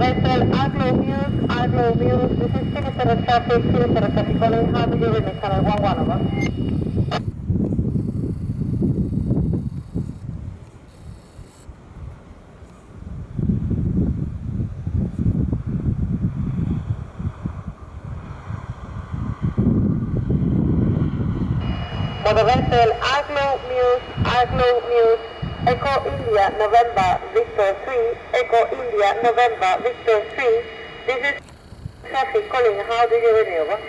vessel Aglo Muse, this is Sinister traffic calling, how do you read me, channel 11 over? For the vessel Aglo Muse, Echo India November Victor 3, Echo India November Victor 3, this is traffic calling, how do you read me, over?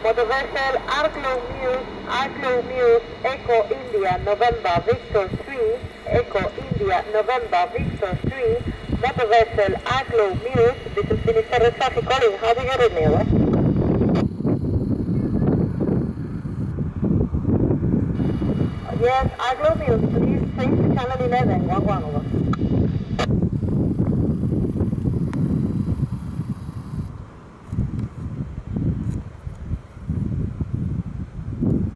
For the vessel Aglo Muse, Echo India November Victor 3, Echo India November Victor 3, motor vessel Aglo Muse, this is Sinister traffic calling, how do you read me, over? Yes, Aglo Muse, please change to channel 11, 11 over.